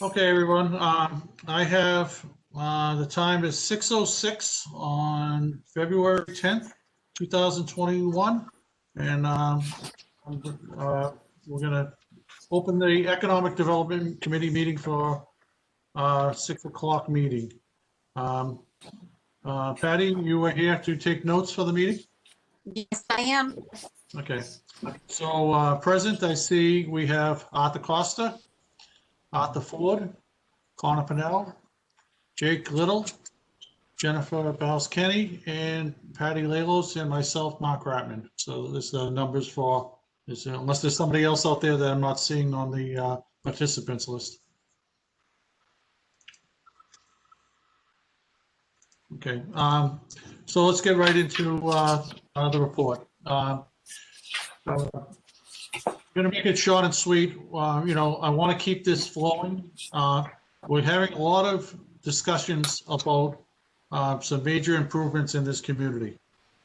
Okay, everyone. I have the time is 6:06 on February 10th, 2021, and we're going to open the Economic Development Committee meeting for 6 o'clock meeting. Patty, you were here to take notes for the meeting? Yes, I am. Okay. So present, I see we have Arthur Costa, Arthur Ford, Connor Pennell, Jake Little, Jennifer Balz-Kenny, and Patty Lalos, and myself, Mark Ratman. So this is the numbers for, unless there's somebody else out there that I'm not seeing on the participants list. Okay, so let's get right into the report. I'm going to make it short and sweet. I want to keep this flowing. We're having a lot of discussions about some major improvements in this community.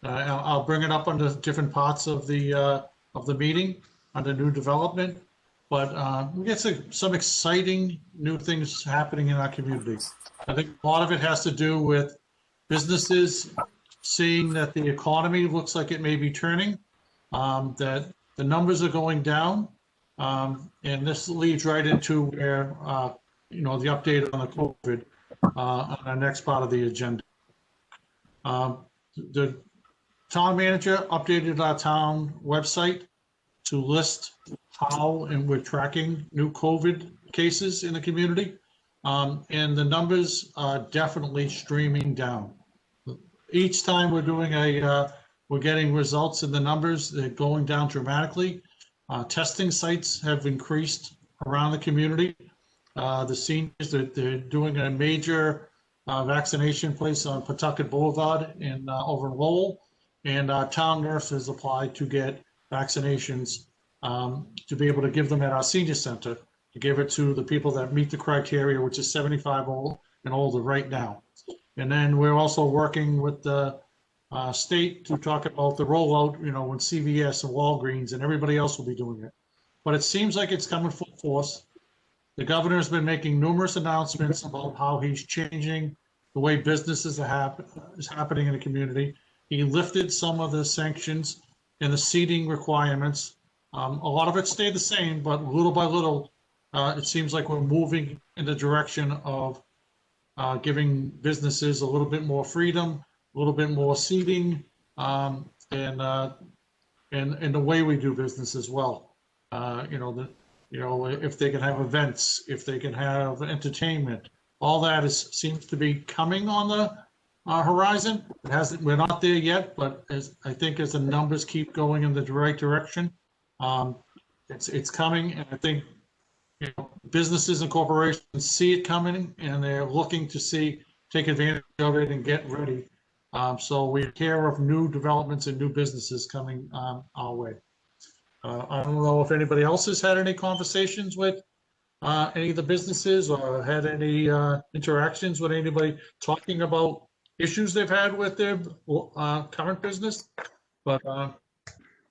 I'll bring it up under different parts of the meeting under new development, but we get some exciting new things happening in our community. I think a lot of it has to do with businesses seeing that the economy looks like it may be turning, that the numbers are going down, and this leads right into where the update on the COVID on our next part of the agenda. The town manager updated our town website to list how and we're tracking new COVID cases in the community. And the numbers are definitely streaming down. Each time we're doing we're getting results in the numbers, they're going down dramatically. Testing sites have increased around the community. The seniors, they're doing a major vaccination place on Pawtucket Boulevard over in Lowell, and our town nurse has applied to get vaccinations to be able to give them at our senior center, to give it to the people that meet the criteria, which is 75 and older right now. And then we're also working with the state to talk about the rollout, when CVS and Walgreens and everybody else will be doing it. But it seems like it's coming full force. The governor's been making numerous announcements about how he's changing the way businesses is happening in the community. He lifted some of the sanctions and the seating requirements. A lot of it stayed the same, but little by little, it seems like we're moving in the direction of giving businesses a little bit more freedom, a little bit more seating, and the way we do business as well. If they can have events, if they can have entertainment, all that seems to be coming on the horizon. We're not there yet, but I think as the numbers keep going in the right direction, it's coming, and I think businesses and corporations see it coming, and they're looking to take advantage of it and get ready. So we hear of new developments and new businesses coming our way. I don't know if anybody else has had any conversations with any of the businesses or had any interactions with anybody talking about issues they've had with their current business. But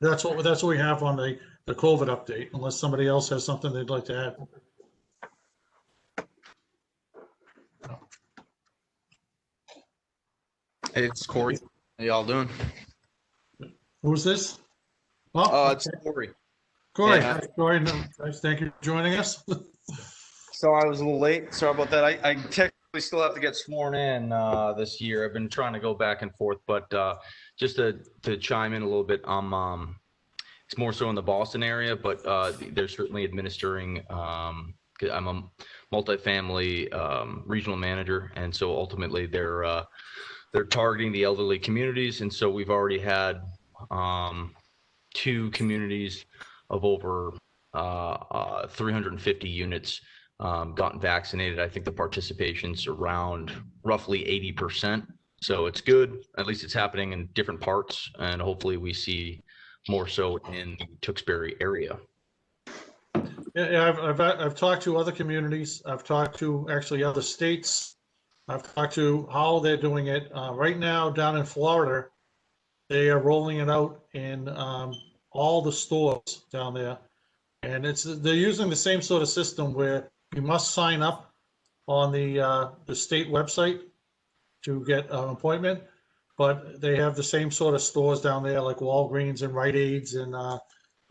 that's what we have on the COVID update, unless somebody else has something they'd like to add. Hey, it's Corey. How y'all doing? Who's this? Oh, It's Corey. Corey. Yeah. Corey, nice. Thank you for joining us. So I was a little late. Sorry about that. I technically still have to get sworn in this year. I've been trying to go back and forth, but just to chime in a little bit, it's more so in the Boston area, but they're certainly administering. I'm a multifamily regional manager, and so ultimately they're targeting the elderly communities, and so we've already had 2 communities of over 350 units gotten vaccinated. I think the participation's around roughly 80%. So it's good. At least it's happening in different parts, and hopefully we see more so in the Tewksbury area. Yeah, I've talked to other communities. I've talked to actually other states. I've talked to how they're doing it. Right now down in Florida, they are rolling it out in all the stores down there. And they're using the same sort of system where you must sign up on the state website to get an appointment, but they have the same sort of stores down there like Walgreens and Rite Aids and I'm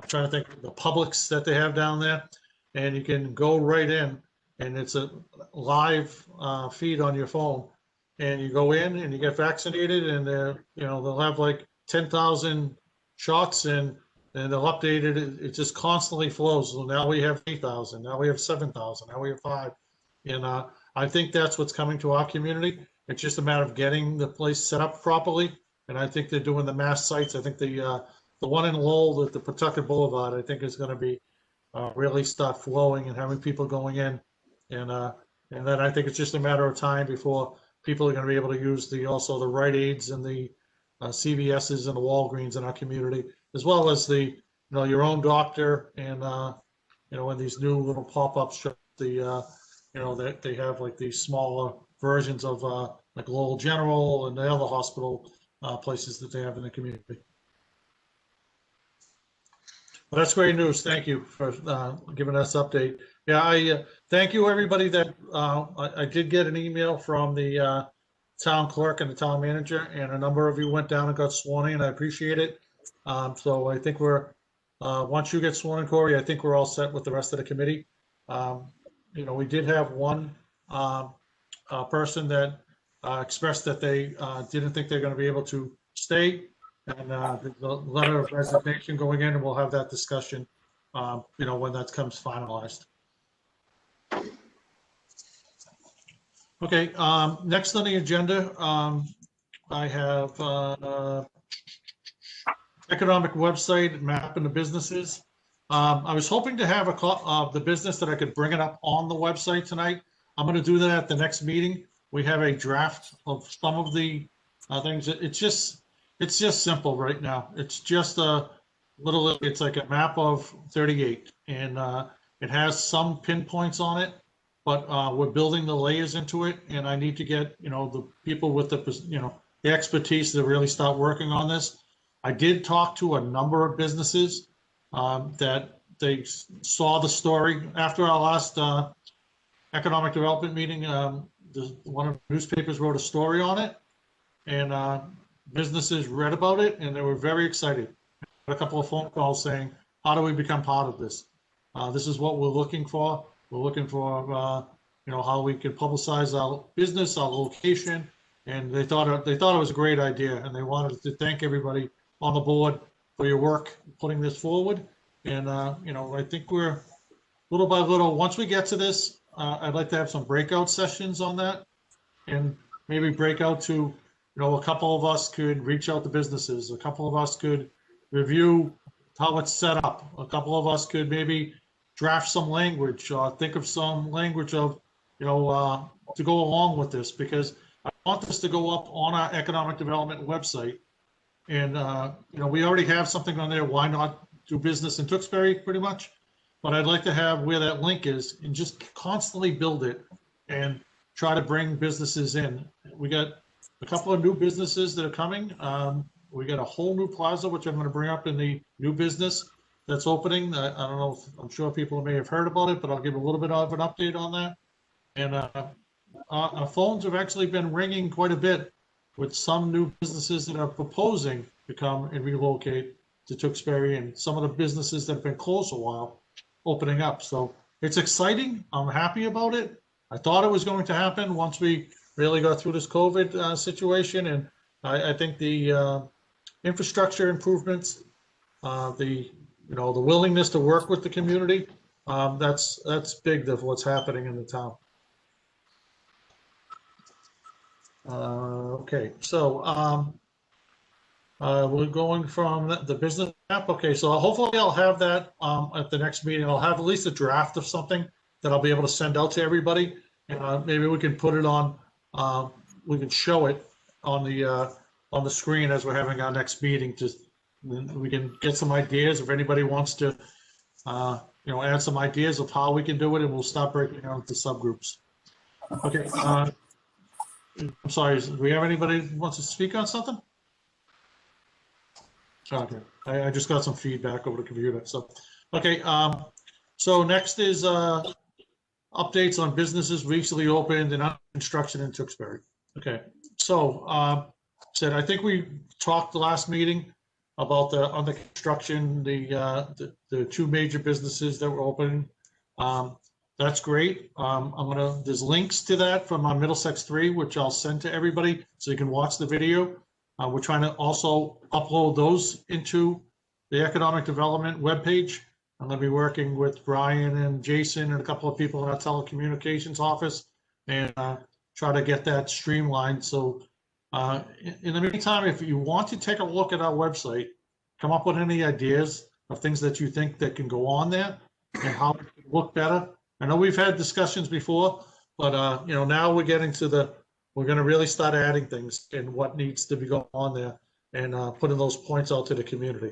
trying to think of the Publix that they have down there. And you can go right in and it's a live feed on your phone. And you go in and you get vaccinated and they'll have like 10,000 shots and they'll update it. It just constantly flows. So now we have 8,000, now we have 7,000, now we have 5. And I think that's what's coming to our community. It's just a matter of getting the place set up properly. And I think they're doing the mass sites. I think the one in Lowell, the Pawtucket Boulevard, I think is going to be really start flowing and having people going in. And then I think it's just a matter of time before people are going to be able to use also the Rite Aids and the CVS's and the Walgreens in our community, as well as your own doctor and in these new little pop-up shops, that they have like these smaller versions of like Lowell General and the other hospital places that they have in the community. Well, that's great news. Thank you for giving us update. Yeah, I thank you everybody that I did get an email from the town clerk and the town manager, and a number of you went down and got sworn in. I appreciate it. So I think we're once you get sworn in, Corey, I think we're all set with the rest of the committee. We did have one person that expressed that they didn't think they're going to be able to stay, and the letter of resignation going in, and we'll have that discussion, when that comes finalized. Okay, next on the agenda, I have economic website map and the businesses. I was hoping to have the business that I could bring it up on the website tonight. I'm going to do that at the next meeting. We have a draft of some of the things. It's just simple right now. It's just it's like a map of 38, and it has some pinpoints on it, but we're building the layers into it, and I need to get the people with the expertise to really start working on this. I did talk to a number of businesses that they saw the story after our last economic development meeting. One of the newspapers wrote a story on it, and businesses read about it, and they were very excited. I had a couple of phone calls saying, "How do we become part of this? This is what we're looking for. We're looking for how we can publicize our business, our location." And they thought it was a great idea, and they wanted to thank everybody on the board for your work putting this forward. And I think we're little by little. Once we get to this, I'd like to have some breakout sessions on that, and maybe break out to a couple of us could reach out to businesses. A couple of us could review how it's set up. A couple of us could maybe draft some language or think of some language of to go along with this, because I want this to go up on our economic development website. And we already have something on there. Why not do business in Tewksbury, pretty much? But I'd like to have where that link is and just constantly build it and try to bring businesses in. We got a couple of new businesses that are coming. We got a whole new plaza, which I'm going to bring up in the new business that's opening. I don't know I'm sure people may have heard about it, but I'll give a little bit of an update on that. And our phones have actually been ringing quite a bit with some new businesses that are proposing to come and relocate to Tewksbury, and some of the businesses that have been closed a while opening up. So it's exciting. I'm happy about it. I thought it was going to happen once we really got through this COVID situation. And I think the infrastructure improvements, the willingness to work with the community, that's big of what's happening in the town. Okay, so we're going from the business map. Okay, so hopefully I'll have that at the next meeting. I'll have at least a draft of something that I'll be able to send out to everybody. Maybe we can put it on, we can show it on the screen as we're having our next meeting. Just we can get some ideas if anybody wants to, add some ideas of how we can do it, and we'll start breaking out into subgroups. Okay. I'm sorry, do we have anybody who wants to speak on something? Okay, I just got some feedback over the computer. So, okay, so next is updates on businesses recently opened and under construction in Tewksbury. Okay, so I think we talked the last meeting about the under construction, the two major businesses that were opening. That's great. There's links to that from our Middlesex 3, which I'll send to everybody so you can watch the video. We're trying to also upload those into the economic development webpage. I'm going to be working with Brian and Jason and a couple of people in our telecommunications office and try to get that streamlined. So in the meantime, if you want to take a look at our website, come up with any ideas of things that you think that can go on there and how it can look better. I know we've had discussions before, but now we're getting to we're going to really start adding things and what needs to be going on there and putting those points out to the community.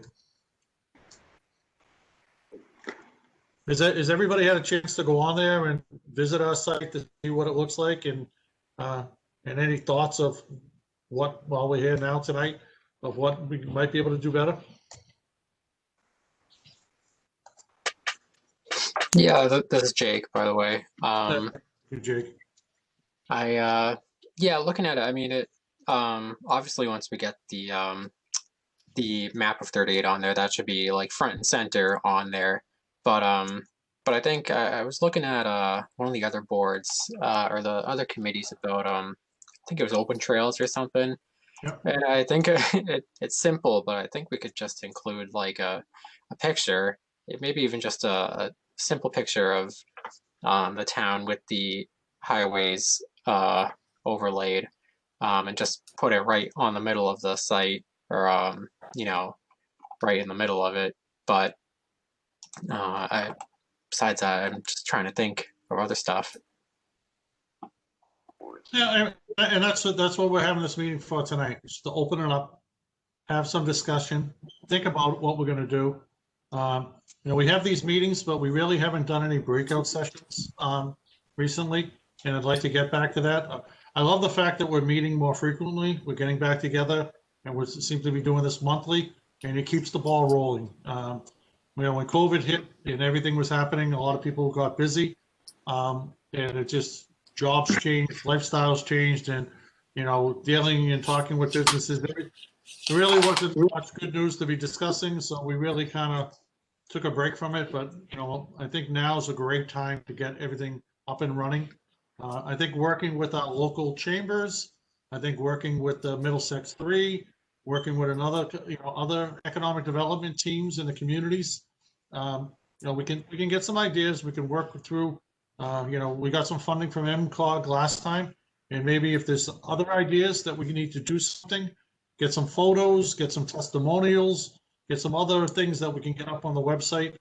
Has everybody had a chance to go on there and visit our site to see what it looks like and any thoughts of what, while we're here now tonight, of what we might be able to do better? Yeah, this is Jake, by the way. Jake. Yeah, looking at it, I mean, it obviously once we get the map of 38 on there, that should be like front and center on there. But I think I was looking at one of the other boards or the other committees about I think it was open trails or something. Yep. And I think it's simple, but I think we could just include like a picture, maybe even just a simple picture of the town with the highways overlaid, and just put it right on the middle of the site, or right in the middle of it. But besides that, I'm just trying to think of other stuff. Yeah, and that's what we're having this meeting for tonight, just to open it up, have some discussion, think about what we're going to do. We have these meetings, but we really haven't done any breakout sessions recently, and I'd like to get back to that. I love the fact that we're meeting more frequently. We're getting back together, and we seem to be doing this monthly, and it keeps the ball rolling. When COVID hit and everything was happening, a lot of people got busy, and it just, jobs changed, lifestyles changed, and dealing and talking with businesses, there really wasn't much good news to be discussing, so we really kind of took a break from it. But I think now is a great time to get everything up and running. I think working with our local chambers, I think working with the Middlesex 3, working with other economic development teams in the communities, we can get some ideas. We can work through. We got some funding from MCOG last time, and maybe if there's other ideas that we need to do something, get some photos, get some testimonials, get some other things that we can get up on the website.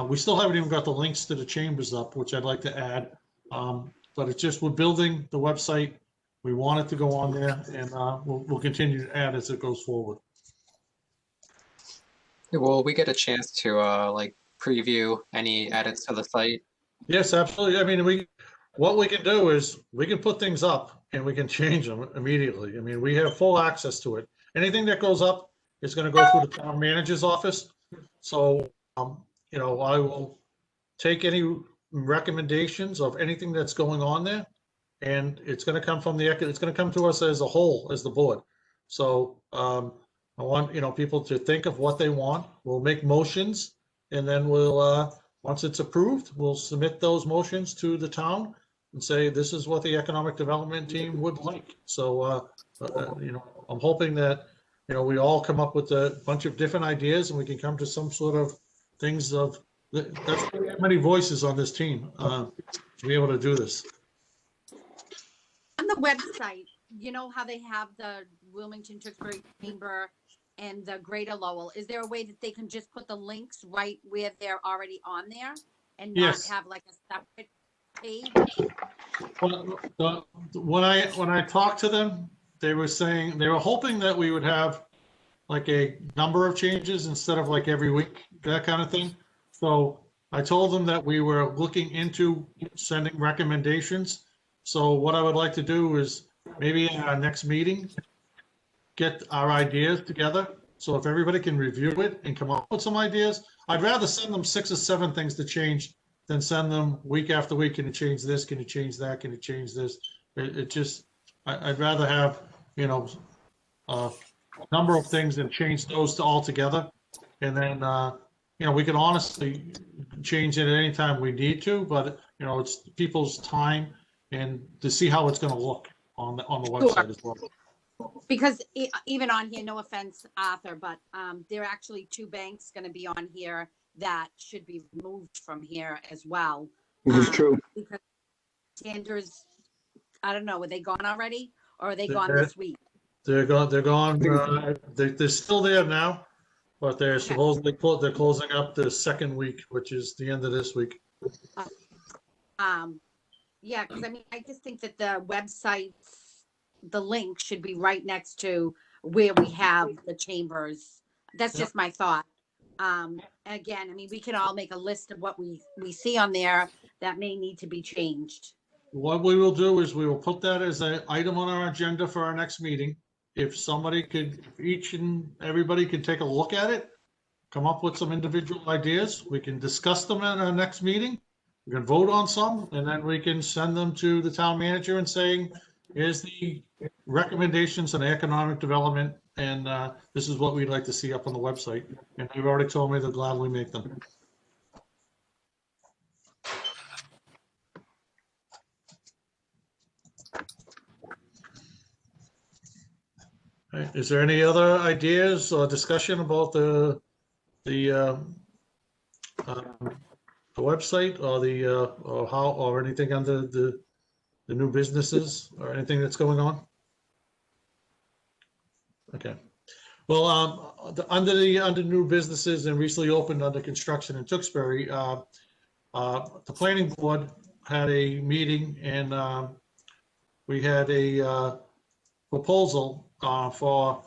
We still haven't even got the links to the chambers up, which I'd like to add. But it's just, we're building the website. We want it to go on there, and we'll continue to add as it goes forward. Will we get a chance to like preview any edits to the site? Yes, absolutely. I mean, what we can do is we can put things up and we can change them immediately. I mean, we have full access to it. Anything that goes up is going to go through the town manager's office. So, I will take any recommendations of anything that's going on there, and it's going to come from it's going to come to us as a whole, as the board. So, I want, people to think of what they want. We'll make motions, and then we'll, once it's approved, we'll submit those motions to the town and say, this is what the economic development team would like. So, I'm hoping that, we all come up with a bunch of different ideas, and we can come to some sort of things of, that's why we have many voices on this team to be able to do this. On the website, how they have the Wilmington Tewksbury Chamber and the Greater Lowell, is there a way that they can just put the links right where they're already on there and not Yes. have like a separate page? Well, when I talked to them, they were saying, they were hoping that we would have like a number of changes instead of like every week, that kind of thing. So I told them that we were looking into sending recommendations. So what I would like to do is maybe in our next meeting, get our ideas together. So if everybody can review it and come up with some ideas, I'd rather send them 6 or 7 things to change than send them week after week, can you change this, can you change that, can you change this? It just, I'd rather have, you know, a number of things and change those to all together. And then, you know, we can honestly change it at any time we need to, but, you know, it's people's time and to see how it's gonna look on the website as well. Because even on here, no offense, Arthur, but there are actually 2 banks going to be on here that should be removed from here as well. This is true. Because Sanders, I don't know, were they gone already, or are they gone They're- this week? They're gone, they're still there now, but they're supposedly, they're closing up the second week, which is the end of this week. Yeah, because I mean, I just think that the websites, the link should be right next to where we have the chambers. That's Yep. just my thought. Again, I mean, we can all make a list of what we see on there that may need to be changed. What we will do is we will put that as an item on our agenda for our next meeting. If somebody could, if each and everybody could take a look at it, come up with some individual ideas, we can discuss them at our next meeting. We can vote on some, and then we can send them to the town manager and saying, here's the recommendations on economic development, and this is what we'd like to see up on the website. And they've already told me they'll gladly make them. Is there any other ideas or discussion about the website or or how, or anything under the new businesses or anything that's going on? Okay. Well, under new businesses and recently opened under construction in Tewksbury, the planning board had a meeting and we had a proposal for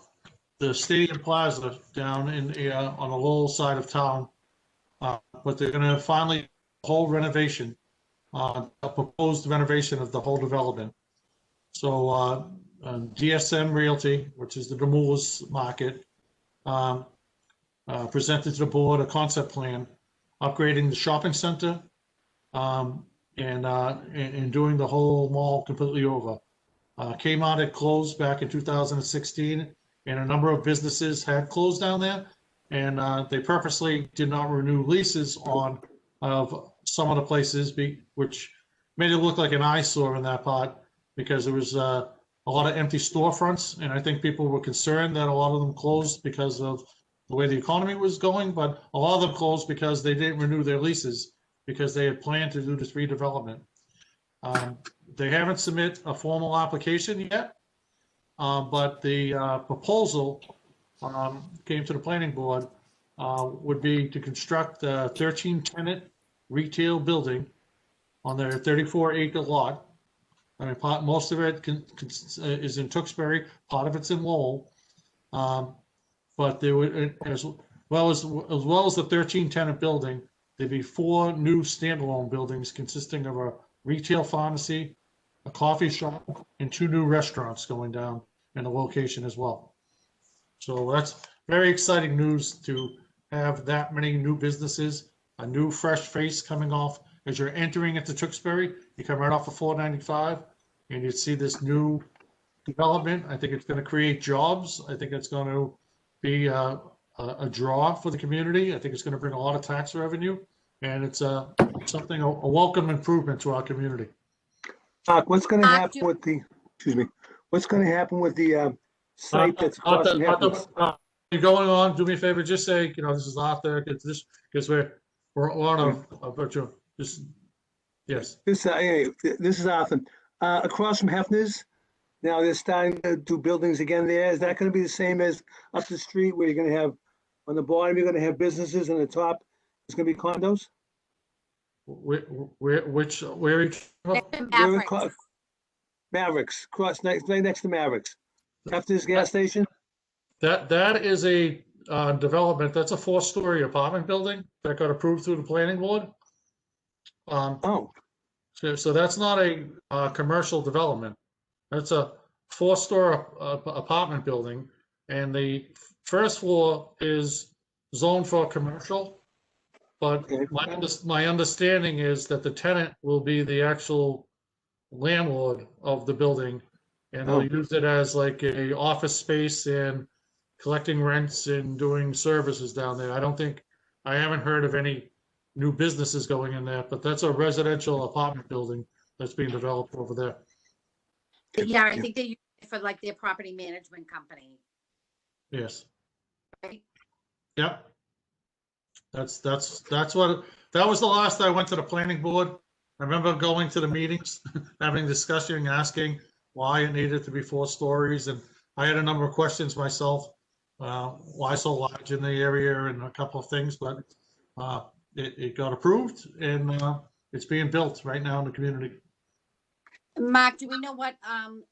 the Stadium Plaza down in on the Lowell side of town. But they're going to finally whole renovation, a proposed renovation of the whole development. So DSM Realty, which is the Demoulas market, presented to the board a concept plan upgrading the shopping center and doing the whole mall completely over. Kmart had closed back in 2016, and a number of businesses had closed down there, and they purposely did not renew leases on of some of the places, which made it look like an eyesore in that part because there was a lot of empty storefronts, and I think people were concerned that a lot of them closed because of the way the economy was going, but a lot of them closed because they didn't renew their leases because they had planned to do this redevelopment. They haven't submitted a formal application yet, but the proposal came to the planning board would be to construct a 13-tenant retail building on their 34-acre lot. I mean, most of it is in Tewksbury, part of it's in Lowell. But there would, as well as the 13-tenant building, there'd be 4 new standalone buildings consisting of a retail pharmacy, a coffee shop, and 2 new restaurants going down in the location as well. So that's very exciting news to have that many new businesses, a new fresh face coming off. As you're entering into Tewksbury, you come right off of 495 and you see this new development. I think it's going to create jobs. I think it's going to be a draw for the community. I think it's going to bring a lot of tax revenue, and it's a welcome improvement to our community. Mark, what's going to happen with the, excuse me, what's going to happen with the site that's across from Hefner's? You're going on, do me a favor, just say, this is Arthur, because we're on a virtual, just, yes. This is Arthur. Across from Hefner's, now they're starting to do buildings again there. Is that going to be the same as up the street where you're going to have, on the bottom, you're going to have businesses, and the top, it's going to be condos? Where are you? Mavericks. Mavericks, right next to Mavericks. Hefner's gas station? That is a development, that's a 4-story apartment building that got approved through the planning board. Oh, So that's not a commercial development. That's a 4-story apartment building, and the first floor is zoned for commercial, But Okay. my understanding is that the tenant will be the actual landlord of the building. And they'll Oh. use it as like a office space and collecting rents and doing services down there. I haven't heard of any new businesses going in there, but that's a residential apartment building that's being developed over there. Yeah, I think they use it for like their property management company, Yes. right? Yep. That was the last I went to the planning board. I remember going to the meetings, having discussion, asking why it needed to be 4 stories, and I had a number of questions myself. Why so large in the area and a couple of things, but it got approved and it's being built right now in the community. Mark, do we know what,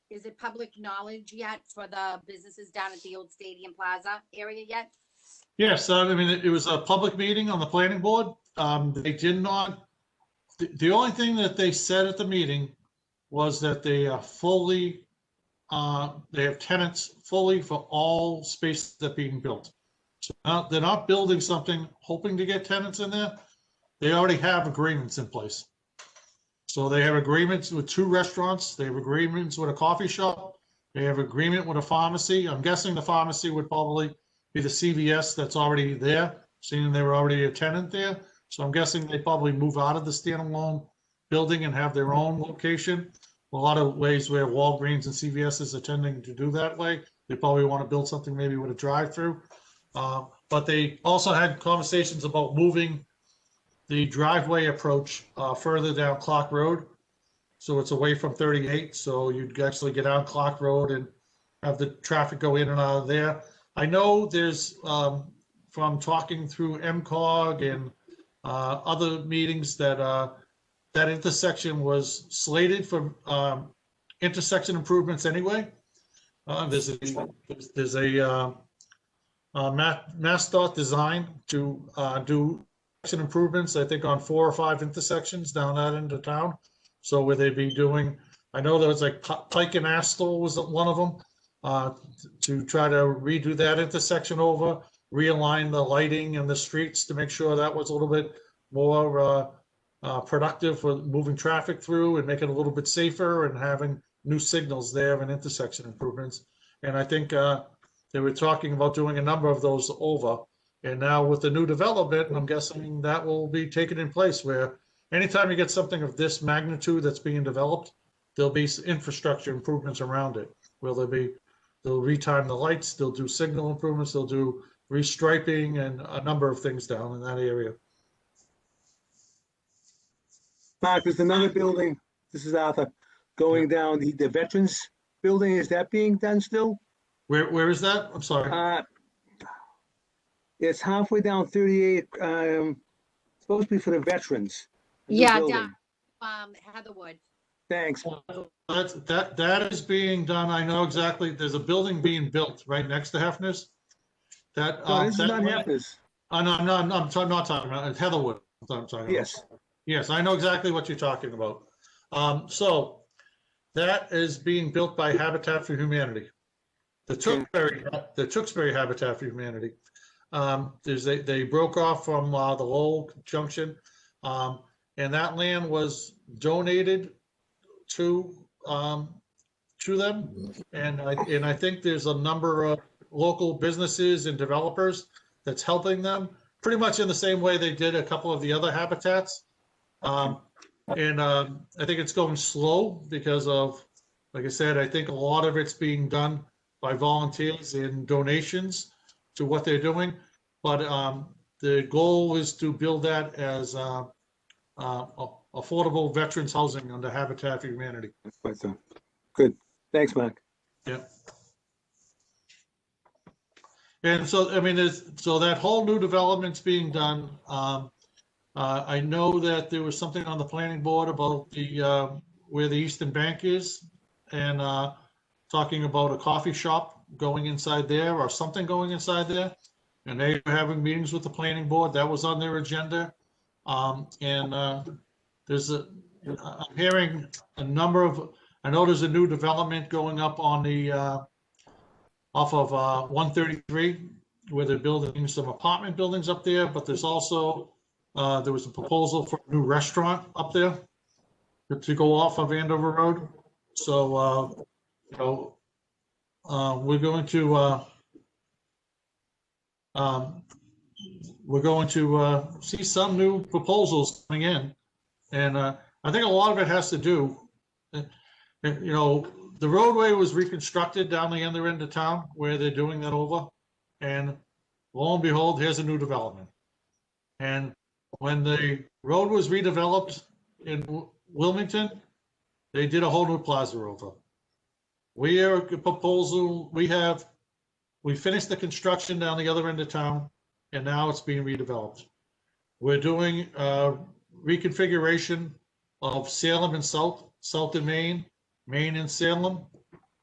is it public knowledge yet for the businesses down at the old Stadium Plaza area yet? Yes, I mean, it was a public meeting on the planning board. They did not, the only thing that they said at the meeting was that they are fully, they have tenants fully for all spaces that are being built. So they're not building something hoping to get tenants in there. They already have agreements in place. So they have agreements with 2 restaurants. They have agreements with a coffee shop. They have agreement with a pharmacy. I'm guessing the pharmacy would probably be the CVS that's already there, seeing they were already a tenant there. So I'm guessing they probably move out of the standalone building and have their own location. A lot of ways where Walgreens and CVS is attending to do that way. They probably want to build something maybe with a drive-through. But they also had conversations about moving the driveway approach further down Clock Road. So it's away from 38. So you'd actually get on Clock Road and have the traffic go in and out of there. I know there's, from talking through MCOG and other meetings, that that intersection was slated for intersection improvements anyway. There's a MassDOT design to do intersection improvements, I think, on 4 or 5 intersections down that end of town. So where they'd be doing, I know there was like Pike and Astle was one of them, to try to redo that intersection over, realign the lighting and the streets to make sure that was a little bit more productive for moving traffic through and make it a little bit safer and having new signals there and intersection improvements. And I think they were talking about doing a number of those over. And now with the new development, I'm guessing that will be taken in place, where anytime you get something of this magnitude that's being developed, there'll be infrastructure improvements around it. They'll retime the lights, they'll do signal improvements, they'll do restriping and a number of things down in that area. Mark, there's another building, this is Arthur, going down the Veterans Building. Is that being done still? Where is that? I'm sorry. It's halfway down 38, supposed to be for the veterans. The new Yeah, building. down, Heatherwood. Thanks. That is being done. I know exactly. There's a building being built right next to Hefner's. That, No, this is that not land- Hefner's. No, I'm not talking about, it's Heatherwood. I'm talking about. Yes. Yes, I know exactly what you're talking about. So that is being built by Habitat for Humanity. The Tewksbury Habitat for Humanity. They broke off from the Lowell Junction, and that land was donated to them. And I think there's a number of local businesses and developers that's helping them, pretty much in the same way they did a couple of the other habitats. I think it's going slow because of, like I said, I think a lot of it's being done by volunteers and donations to what they're doing. But the goal is to build that as affordable veterans housing under Habitat for Humanity. Quite so. Good. Thanks, Mark. Yeah. And so, I mean, so that whole new development's being done. I know that there was something on the planning board about the where the Eastern Bank is, and talking about a coffee shop going inside there or something going inside there. And they were having meetings with the planning board. That was on their agenda. I'm hearing a number of, I know there's a new development going up on the, off of 133, where they're building some apartment buildings up there, but there's also There was a proposal for a new restaurant up there to go off of Andover Road. So, you know, we're going to see some new proposals coming in. And I think a lot of it has to do, you know, the roadway was reconstructed down the other end of town where they're doing that over. And lo and behold, here's a new development. And when the road was redeveloped in Wilmington, they did a whole new plaza over. We are a proposal, we finished the construction down the other end of town, and now it's being redeveloped. We're doing reconfiguration of Salem and South and Main and Salem.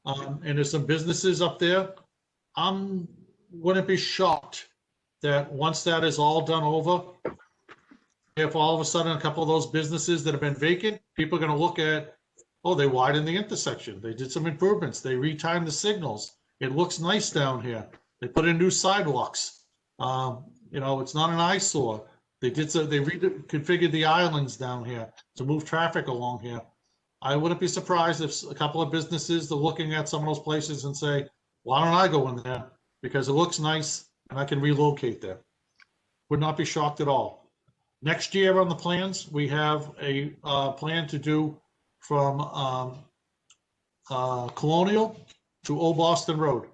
And there's some businesses up there. Wouldn't be shocked that once that is all done over, if all of a sudden a couple of those businesses that have been vacant, people are going to look at, oh, they widened the intersection. They did some improvements. They retimed the signals. It looks nice down here. They put in new sidewalks. You know, it's not an eyesore. They reconfigured the islands down here to move traffic along here. I wouldn't be surprised if a couple of businesses are looking at some of those places and say, why don't I go in there? Because it looks nice and I can relocate there. Would not be shocked at all. Next year on the plans, we have a plan to do from Colonial to Old Boston Road.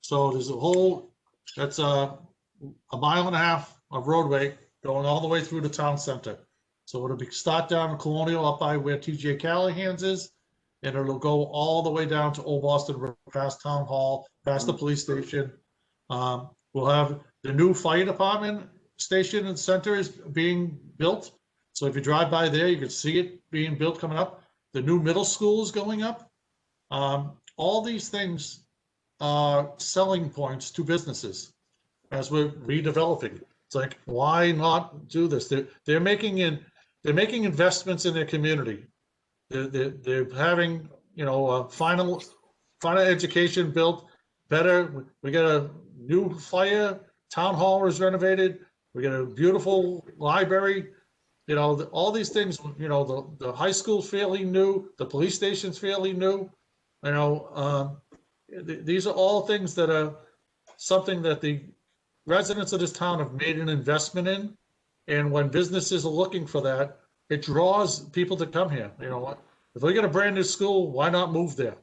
So there's that's a mile and a half of roadway going all the way through the town center. So it'll start down in Colonial up by where TJ Callahan's is, and it'll go all the way down to Old Boston Road, past Town Hall, past the police station. We'll have the new fire department station and center is being built. So if you drive by there, you can see it being built coming up. The new middle school is going up. All these things are selling points to businesses as we're redeveloping. It's like, why not do this? They're making investments in their community. They're having, you know, final education built better. We got a new fire, town hall was renovated. We got a beautiful library. You know, all these things, you know, the high school's fairly new, the police station's fairly new. You know, these are all things that are something that the residents of this town have made an investment in. And when businesses are looking for that, it draws people to come here. You know, if we get a brand new school, why not move there?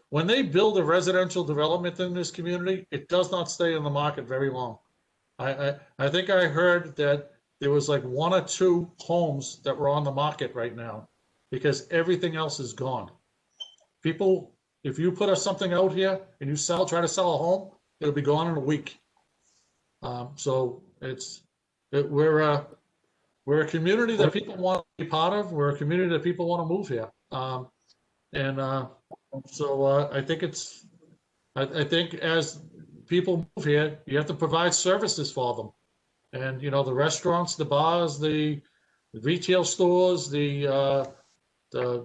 When they build a residential development in this community, it does not stay on the market very long. I think I heard that there was like 1 or 2 homes that were on the market right now because everything else is gone. People, if you put something out here and you try to sell a home, it'll be gone in a week. So we're a community that people want to be part of. We're a community that people want to move here. So I think as people move here, you have to provide services for them. And, you know, the restaurants, the bars, the retail stores, the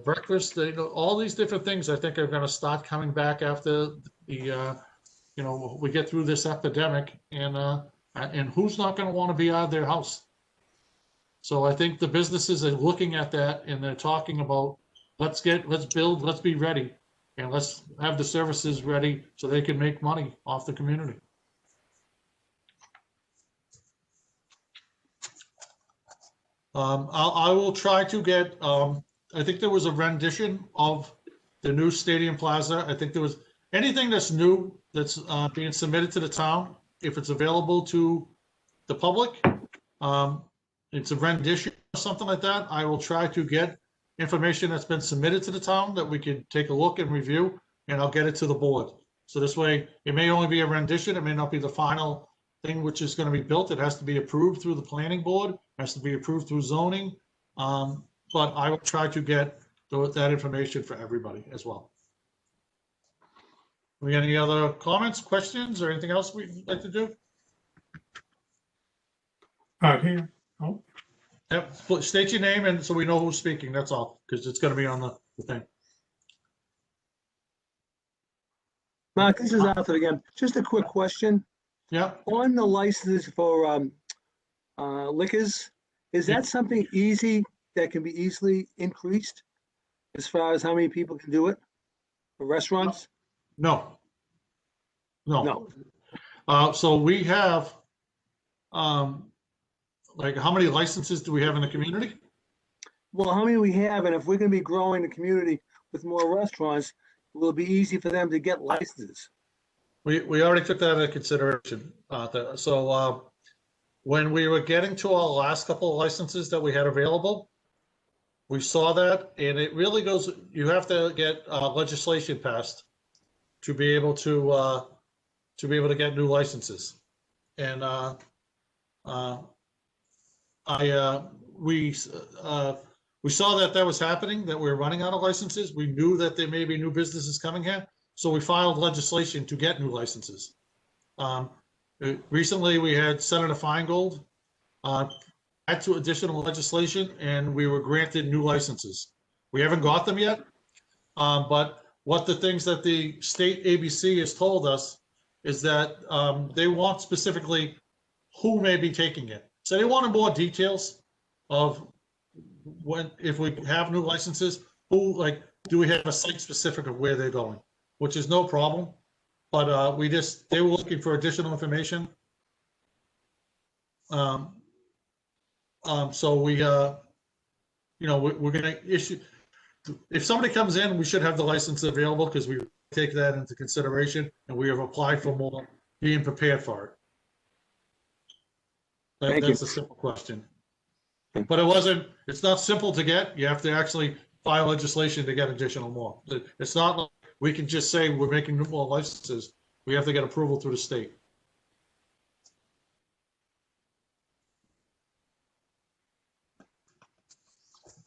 breakfast, all these different things I think are going to start coming back after you know, we get through this epidemic, and who's not going to want to be out of their house? So I think the businesses are looking at that and they're talking about, let's build, let's be ready, and let's have the services ready so they can make money off the community. I will try to get, I think there was a rendition of the new Stadium Plaza. I think there was anything that's new that's being submitted to the town. If it's available to the public, it's a rendition or something like that. I will try to get information that's been submitted to the town that we can take a look and review, and I'll get it to the board. So this way, it may only be a rendition. It may not be the final thing which is going to be built. It has to be approved through the planning board, has to be approved through zoning. But I will try to get that information for everybody as well. We got any other comments, questions, or anything else we'd like to do? Here. Oh, Yep, state your name and so we know who's speaking, that's all, because it's going to be on the thing. Mark, this is Arthur again. Just a quick question. Yeah, On the licenses for liquors. Is that something easy that can be easily increased as far as how many people can do it for restaurants? No, no. No. So we have, like, how many licenses do we have in the community? Well, how many we have, and if we're gonna be growing the community with more restaurants, will it be easy for them to get licenses? We already took that into consideration. When we were getting to our last couple of licenses that we had available, we saw that, and it really goes, you have to get legislation passed to be able to get new licenses. And we saw that was happening, that we were running out of licenses. We knew that there may be new businesses coming here, so we filed legislation to get new licenses. Recently, we had Senator Feingold add to additional legislation, and we were granted new licenses. We haven't got them yet, but what the things that the state ABC has told us is that they want specifically who may be taking it. So they wanted more details of when, if we have new licenses, who, like, do we have a site specific of where they're going, which is no problem. But they were looking for additional information. So we're going to issue, if somebody comes in, we should have the license available because we take that into consideration, and we have applied for more, being prepared for it. Thank you. That's a simple question. But it's not simple to get. You have to actually file legislation to get additional more. It's not like we can just say we're making more licenses. We have to get approval through the state.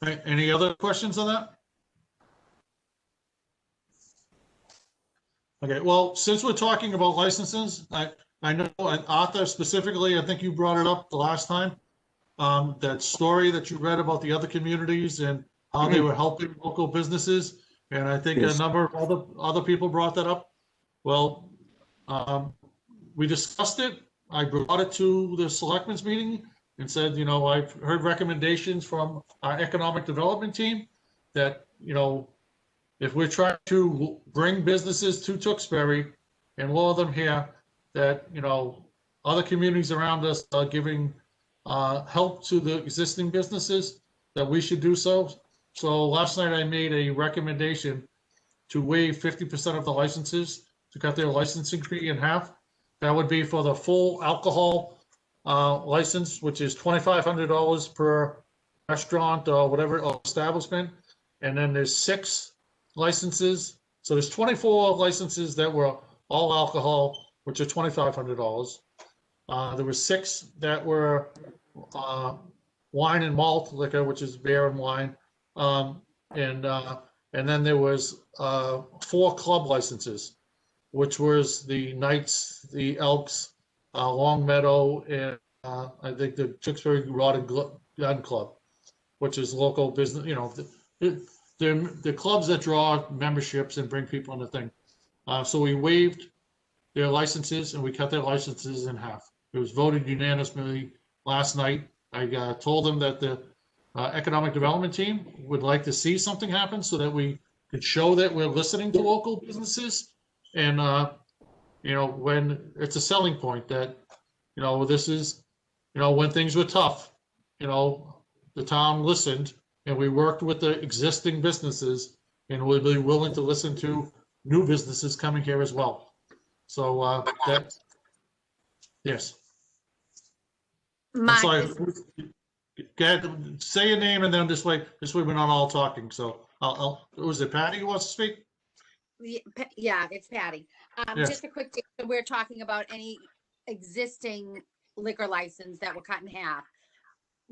Okay, any other questions on that? Okay, well, since we're talking about licenses, I know, and Arthur specifically, I think you brought it up the last time, that story that you read about the other communities and how they were helping local businesses. And I think Yes. a number of other people brought that up. Well, we discussed it. I brought it to the selectmen's meeting and said, I've heard recommendations from our economic development team that, if we're trying to bring businesses to Tewksbury and lure them here, that, other communities around us are giving help to the existing businesses, that we should do so. So last night I made a recommendation to waive 50% of the licenses, to cut their licensing fee in half. That would be for the full alcohol license, which is $2,500 per restaurant or whatever, or establishment. And then there's 6 licenses. So there's 24 licenses that were all alcohol, which are $2,500. There were 6 that were wine and malt liquor, which is beer and wine. And then there was 4 club licenses, which was the Knights, the Elks, Long Meadow, and I think the Tewksbury Rod and Gun Club, which is local business, the clubs that draw memberships and bring people on the thing. So we waived their licenses and we cut their licenses in half. It was voted unanimously last night. I told them that the economic development team would like to see something happen so that we could show that we're listening to local businesses. And, when it's a selling point that, this is, when things were tough, the town listened and we worked with the existing businesses and we'd be willing to listen to new businesses coming here as well. So yes. I'm Mark, sorry. this- Go ahead, say your name and then this way we're not all talking. So was it Patty who wants to speak? yeah, it's Patty. Yes. Just a quick thing. So we're talking about any existing liquor license that were cut in half.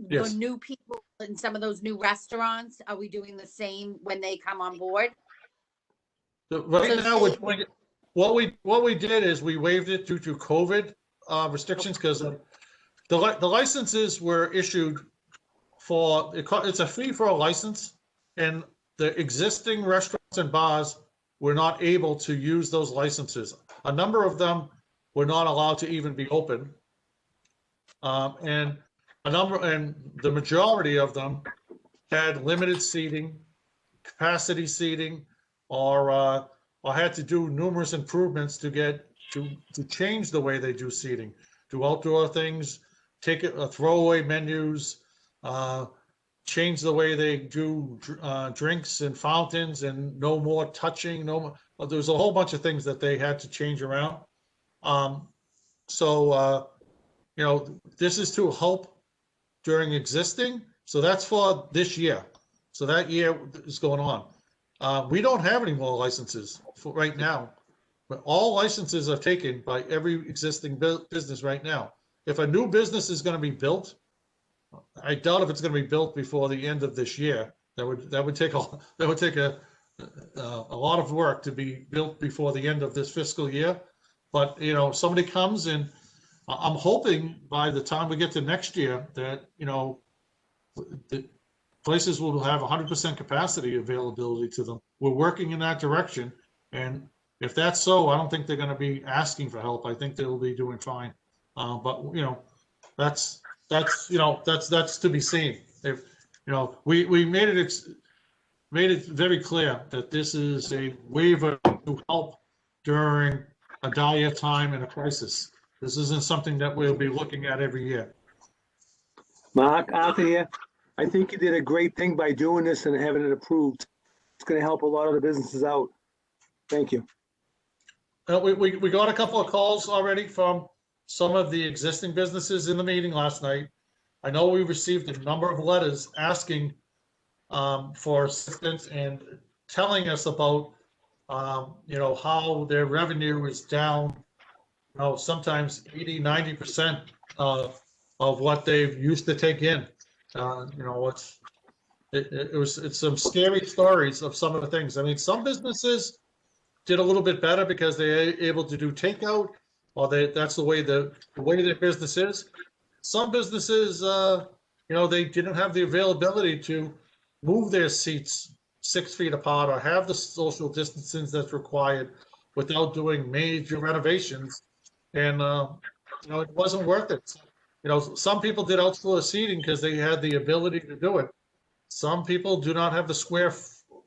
Yes. The new people in some of those new restaurants, are we doing the same when they come on board? Right So now, say- what we did is we waived it due to COVID restrictions because the licenses were issued for, it's a fee for a license, and the existing restaurants and bars were not able to use those licenses. A number of them were not allowed to even be open. And and the majority of them had limited seating, capacity seating, or had to do numerous improvements to change the way they do seating, do outdoor things, take it, throwaway menus, change the way they do drinks and fountains, and no more touching, no more. There's a whole bunch of things that they had to change around. This is to help during existing. So that's for this year. So that year is going on. We don't have any more licenses for right now, but all licenses are taken by every existing business right now. If a new business is going to be built, I doubt if it's going to be built before the end of this year. That would take a lot of work to be built before the end of this fiscal year. But somebody comes, and I'm hoping by the time we get to next year that the places will have 100% capacity availability to them. We're working in that direction, and if that's so, I don't think they're going to be asking for help. I think they'll be doing fine. But that's to be seen. If we made it very clear that this is a waiver to help during a dire time and a crisis. This isn't something that we'll be looking at every year. Mark, Arthur here. I think you did a great thing by doing this and having it approved. It's going to help a lot of the businesses out. Thank you. We got a couple of calls already from some of the existing businesses in the meeting last night. I know we received a number of letters asking for assistance and telling us about how their revenue is down, sometimes 80-90% of what they've used to take in. It's some scary stories of some of the things. I mean, some businesses did a little bit better because they're able to do takeout, or that's the way their business is. Some businesses, they didn't have the availability to move their seats 6 feet apart or have the social distancing that's required without doing major renovations, and it wasn't worth it. Some people did outdoor seating because they had the ability to do it. Some people do not have the square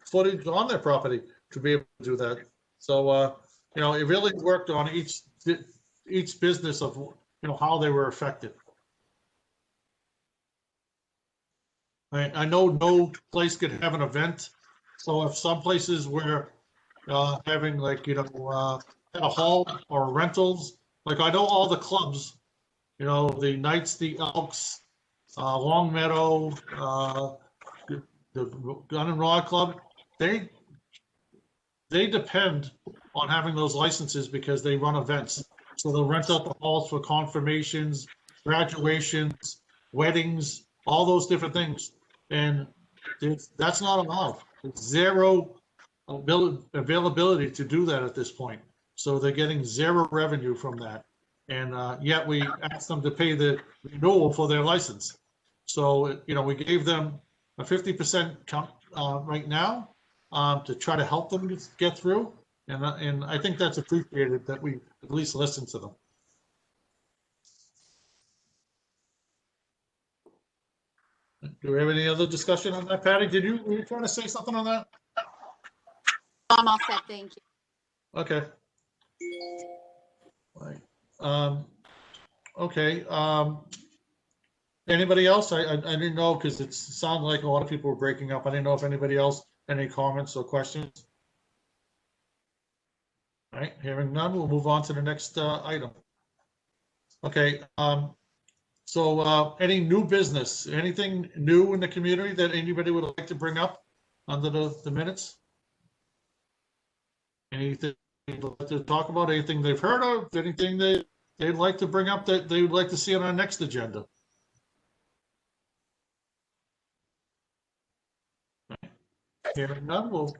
footage on their property to be able to do that. So, it really worked on each business of, how they were affected. I know no place could have an event. So if some places were having at a hall or rentals, like I know all the clubs, the Knights, the Elks, Long Meadow, the Gun and Rod Club, they depend on having those licenses because they run events. So they'll rent out the halls for confirmations, graduations, weddings, all those different things. And that's not allowed. It's zero availability to do that at this point. So they're getting zero revenue from that. And yet we asked them to pay the renewal for their license. So, we gave them a 50% count right now to try to help them get through. And I think that's appreciated that we at least listen to them. Do we have any other discussion on that, Patty? Were you trying to say something on that? I'm all set, thank you. Okay. Okay. Anybody else? I didn't know because it sounded like a lot of people were breaking up. I didn't know if anybody else had any comments or questions. All right, hearing none, we'll move on to the next item. Okay. So any new business, anything new in the community that anybody would like to bring up under the minutes? Anything they'd like to talk about, anything they've heard of, anything they'd like to bring up that they would like to see on our next agenda? Hearing none, we'll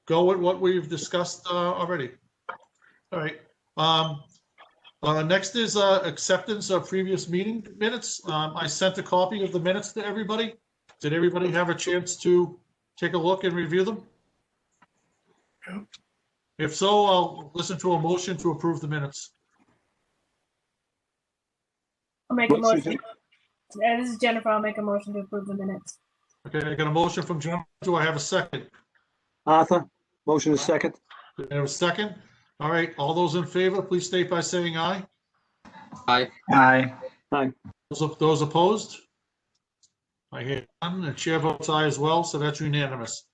go with what we've discussed already. All right. Next is acceptance of previous meeting minutes. I sent a copy of the minutes to everybody. Did everybody have a chance to take a look and review them? Yep. If so, I'll listen to a motion to approve the minutes. I'll make a motion. This is Jennifer. I'll make a motion to approve the minutes. Okay, I got a motion from John. Do I have a second? Arthur, motion is second. Do I have a second? All right, all those in favor, please state by saying aye. Aye. Aye. Those opposed? I hear none, and chair votes aye as well, so that's unanimous.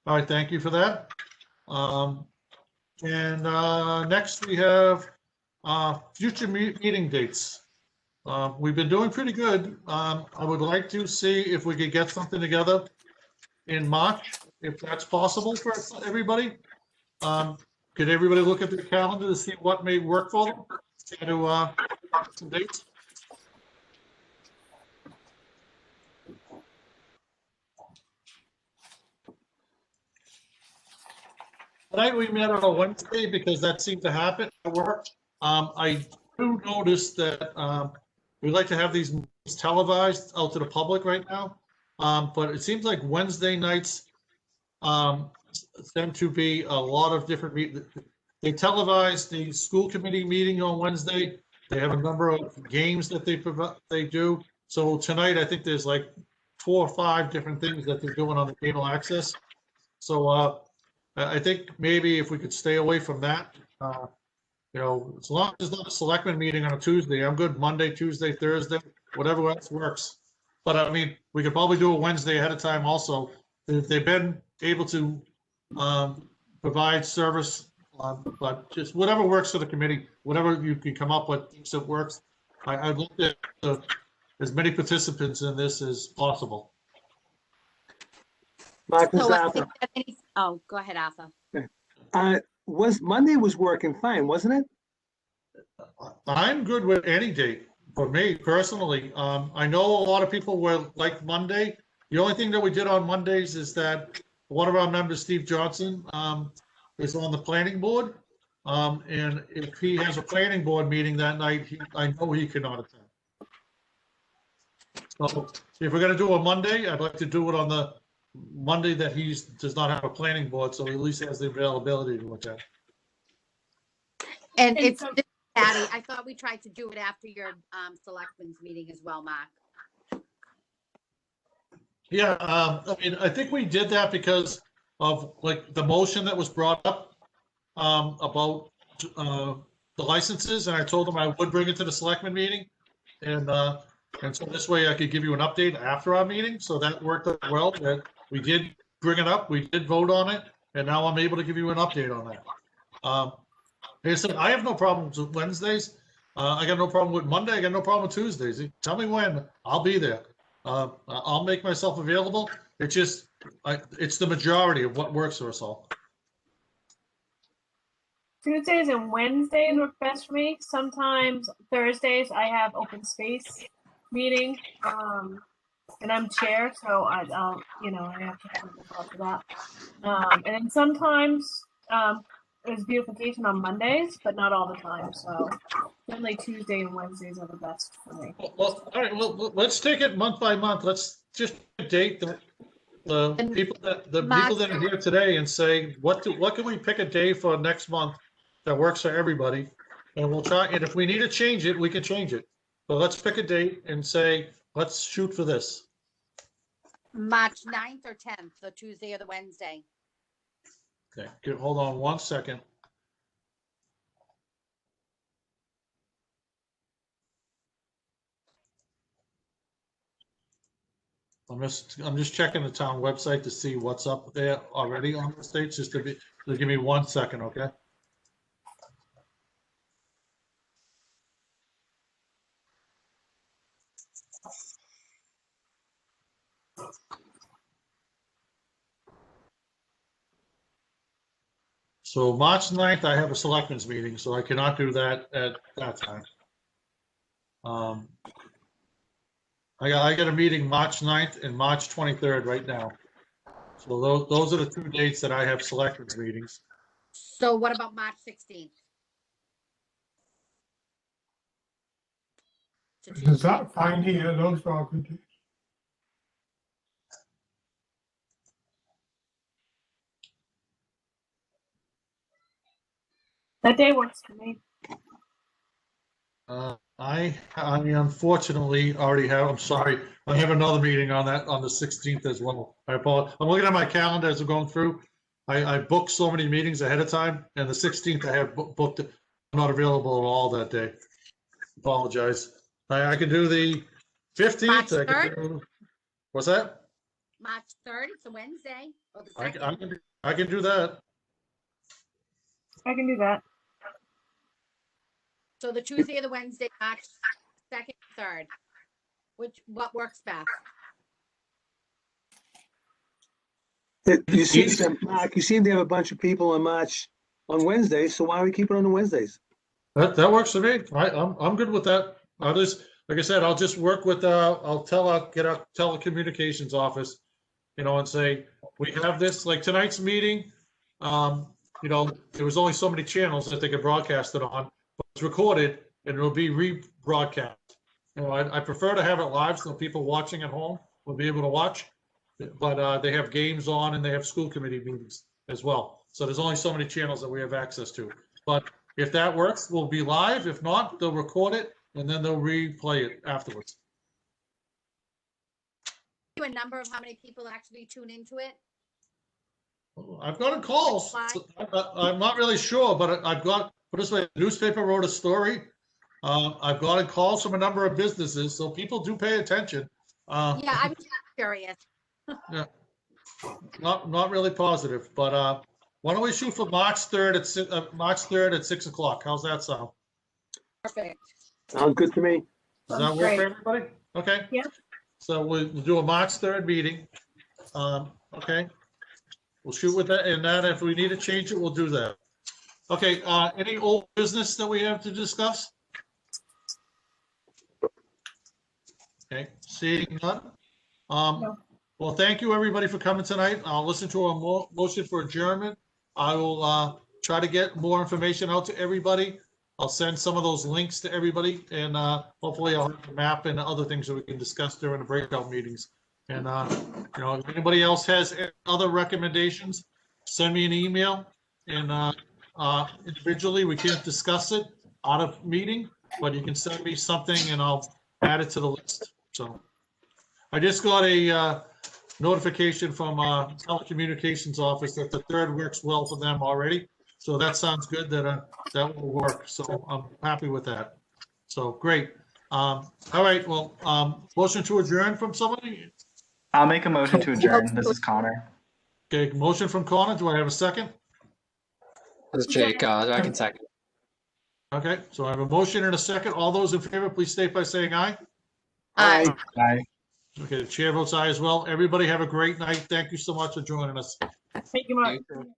All right, thank you for that. Next we have future meeting dates. We've been doing pretty good. I would like to see if we could get something together in March, if that's possible for everybody. Could everybody look at their calendar to see what may work for them? To some dates? Tonight we met on a Wednesday because that seemed to happen at work. I do notice that we like to have these meetings televised out to the public right now. But it seems like Wednesday nights tend to be a lot of different meetings. They televise the school committee meeting on Wednesday. They have a number of games that they do. So tonight, I think there's like 4 or 5 different things that they're doing on the cable access. So I think maybe if we could stay away from that, as long as it's not a selectmen meeting on a Tuesday, I'm good Monday, Tuesday, Thursday, whatever else works. But I mean, we could probably do a Wednesday ahead of time also. If they've been able to provide service, but just whatever works for the committee, whatever you can come up with, things that works. I'd look at as many participants in this as possible. Mark, this is So, Arthur. oh, go ahead, Arthur. Monday was working fine, wasn't it? I'm good with any date for me personally. I know a lot of people were like Monday. The only thing that we did on Mondays is that one of our members, Steve Johnson, is on the planning board. And if he has a planning board meeting that night, I know he cannot attend. So if we're gonna do a Monday, I'd like to do it on the Monday that he does not have a planning board, so he at least has the availability to attend. And And it's so- Patty. I thought we tried to do it after your selectmen's meeting as well, Mark. Yeah, I mean, I think we did that because of like the motion that was brought up about the licenses, and I told them I would bring it to the selectmen meeting. And so this way I could give you an update after our meeting, so that worked out well, that we did bring it up, we did vote on it, and now I'm able to give you an update on that. Like I said, I have no problems with Wednesdays. I got no problem with Monday, I got no problem with Tuesdays. Tell me when, I'll be there. I'll make myself available. It's just, it's the majority of what works for us all. Tuesdays and Wednesdays work best for me. Sometimes Thursdays I have open space meeting, and I'm chair, so I'll I have to talk for that. And then sometimes there's beautification on Mondays, but not all the time. So generally Tuesday and Wednesdays are the best for me. Well, all right, well, let's take it month by month. Let's just date the And people that Mark- are here today and say, what can we pick a day for next month that works for everybody? And we'll try, and if we need to change it, we can change it. But let's pick a date and say, let's shoot for this. March 9th or 10th, the Tuesday or the Wednesday. Okay, hold on 1 second. I'm just checking the town website to see what's up there already on the states, just give me 1 second, okay? So March 9th, I have a selectmen's meeting, so I cannot do that at that time. I got a meeting March 9th and March 23rd right now. So those are the 2 dates that I have selectmen's meetings. So what about March 16th? It's a Does Tuesday. that fine here? Those are good days. That day works for me. I unfortunately already have, I'm sorry, I have another meeting on that, on the 16th as well. I apologize. I'm looking at my calendar as we're going through. I booked so many meetings ahead of time, and the 16th I have booked, I'm not available at all that day. Apologize. I can do the 15th. March I can 3rd? do, what's that? March 3rd, it's a Wednesday, or the I 2nd. I can do that. I can do that. So the Tuesday or the Wednesday, March 2nd, 3rd. What works best? You seem to, Mark, you seem to have a bunch of people on March on Wednesdays, so why don't we keep it on the Wednesdays? That works for me. I'm good with that. I'll just, like I said, I'll just work with, I'll get our telecommunications office, and say, we have this, like tonight's meeting, there was only so many channels that they could broadcast it on, but it's recorded and it'll be rebroadcast. I prefer to have it live so people watching at home will be able to watch, but they have games on and they have school committee meetings as well. So there's only so many channels that we have access to. But if that works, we'll be live. If not, they'll record it and then they'll replay it afterwards. Do a number of how many people actually tune into it? I've gotten calls. So I'm not really sure, but I've got, put this way, the newspaper wrote a story. I've gotten calls from a number of businesses, so people do pay attention. Yeah, I'm just curious. Yeah, not really positive, but why don't we shoot for March 3rd at 6 o'clock? How's that sound? Perfect. Sounds good to me. Does that work for everybody? Okay. Yeah. So we'll do a March 3rd meeting. Okay. We'll shoot with that, and then if we need to change it, we'll do that. Okay, any old business that we have to discuss? Okay, seeing none. No. Well, thank you, everybody, for coming tonight. I'll listen to a motion for adjournment. I will try to get more information out to everybody. I'll send some of those links to everybody, and hopefully I'll have a map and other things that we can discuss during the breakout meetings. And, if anybody else has other recommendations, send me an email, and individually, we can't discuss it out of meeting, but you can send me something and I'll add it to the list. So I just got a notification from telecommunications office that the 3rd works well for them already. So that sounds good, that will work. So I'm happy with that. So great. All right, well, motion to adjourn from somebody? I'll make a motion to adjourn. This is Connor. Okay, motion from Connor. Do I have a second? This is Jake. I can second. Okay, so I have a motion and a second. All those in favor, please state by saying aye. Aye. Bye. Okay, the chair votes aye as well. Everybody have a great night. Thank you so much for joining us. Thank you, Mark. You-